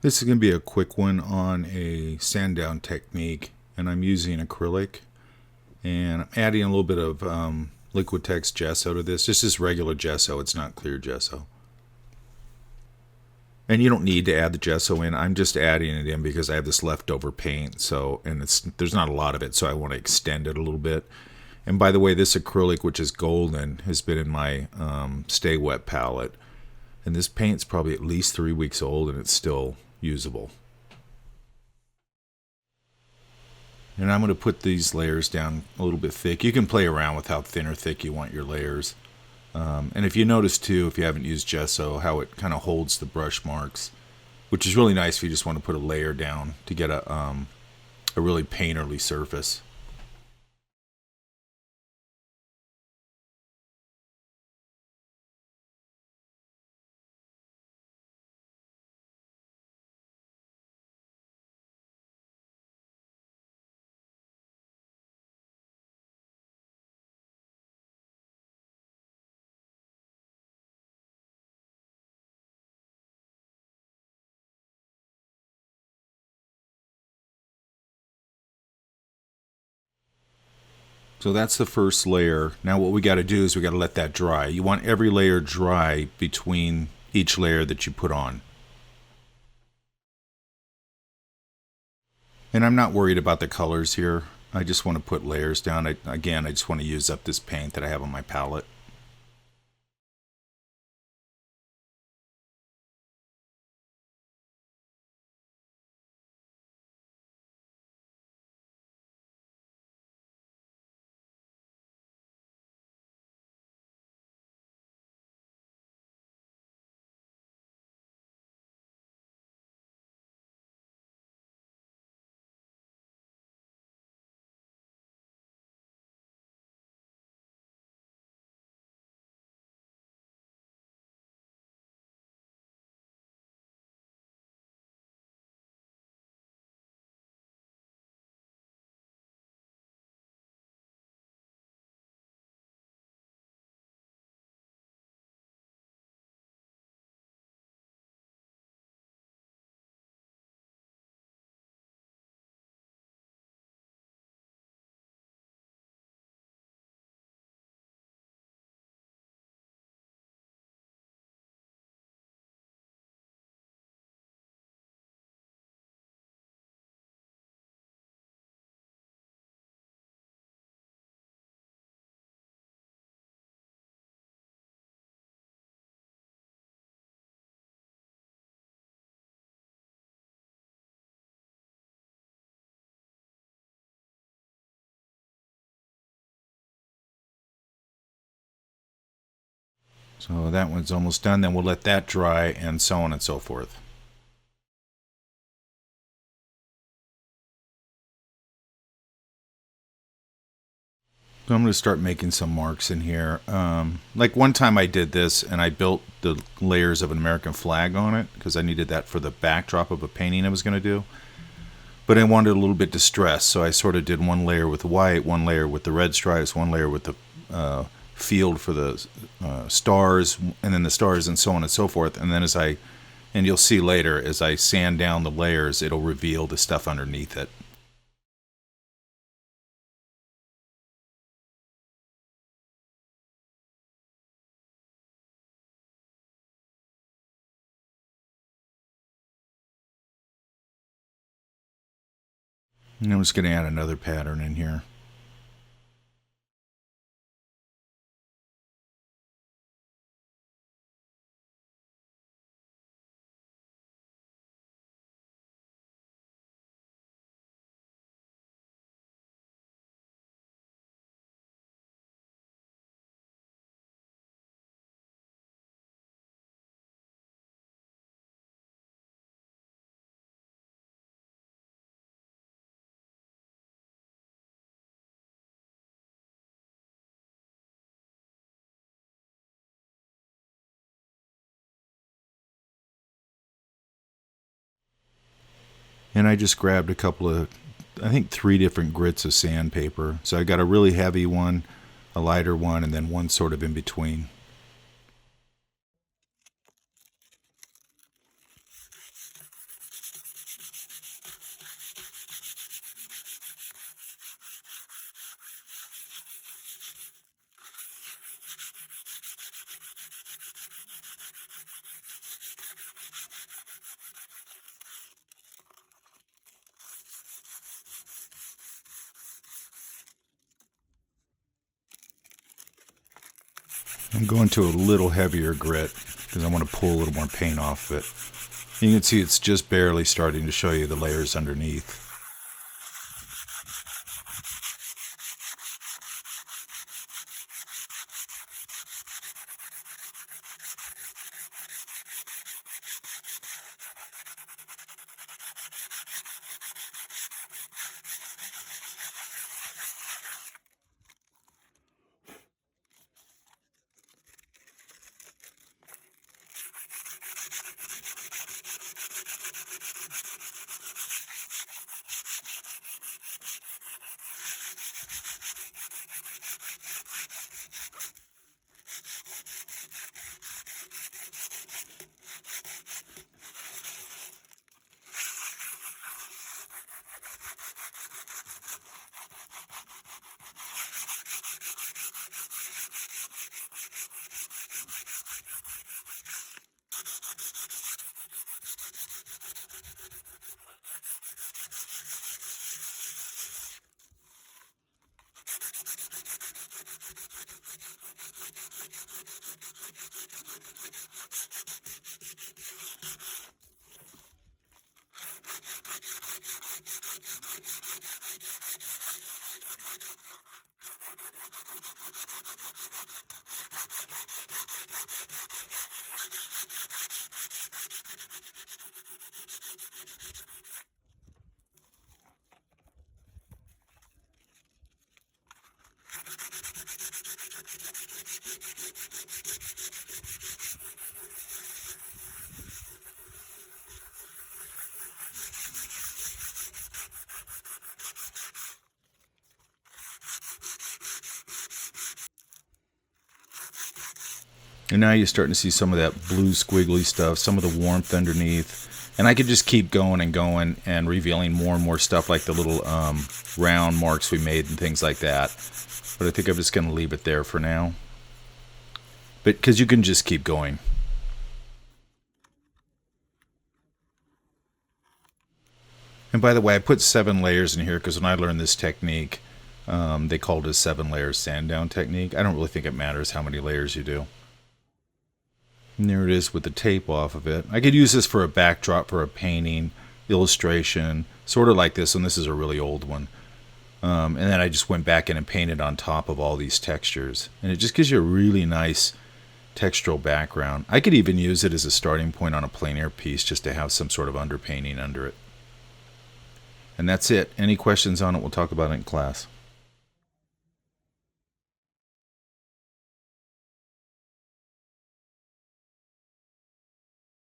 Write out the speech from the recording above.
This is going to be a quick one on a sand down technique, and I'm using acrylic, and I'm adding a little bit of Liquitex gesso to this. This is regular gesso, it's not clear gesso. And you don't need to add the gesso in. I'm just adding it in because I have this leftover paint, and there's not a lot of it, so I want to extend it a little bit. And by the way, this acrylic, which is golden, has been in my Stay Wet palette. And this paint's probably at least 3 weeks old, and it's still usable. And I'm going to put these layers down a little bit thick. You can play around with how thin or thick you want your layers. And if you notice too, if you haven't used gesso, how it kind of holds the brush marks, which is really nice if you just want to put a layer down to get a really painterly surface. So that's the first layer. Now what we got to do is we got to let that dry. You want every layer dry between each layer that you put on. And I'm not worried about the colors here. I just want to put layers down. Again, I just want to use up this paint that I have on my palette. So that one's almost done. Then we'll let that dry and so on and so forth. So I'm going to start making some marks in here. Like one time I did this and I built the layers of an American flag on it because I needed that for the backdrop of a painting I was going to do. But I wanted a little bit distressed, so I sort of did one layer with white, one layer with the red stripes, one layer with the field for the stars, and then the stars, and so on and so forth. And then and you'll see later, as I sand down the layers, it'll reveal the stuff underneath it. And I'm just going to add another pattern in here. And I just grabbed a couple of, I think 3 different grits of sandpaper. So I got a really heavy one, a lighter one, and then one sort of in between. I'm going to a little heavier grit because I want to pull a little more paint off of it. You can see it's just barely starting to show you the layers underneath. And now you're starting to see some of that blue squiggly stuff, some of the warmth underneath. And I could just keep going and revealing more and more stuff like the little round marks we made and things like that. But I think I'm just going to leave it there for now. But because you can just keep going. And by the way, I put 7 layers in here because when I learned this technique, they called it a 7-layer sand down technique. I don't really think it matters how many layers you do. And there it is with the tape off of it. I could use this for a backdrop for a painting, illustration, sort of like this one. This is a really old one. And then I just went back in and painted on top of all these textures. And it just gives you a really nice textural background. I could even use it as a starting point on a plein air piece just to have some sort of underpainting under it. And that's it. Any questions on it, we'll talk about it in class.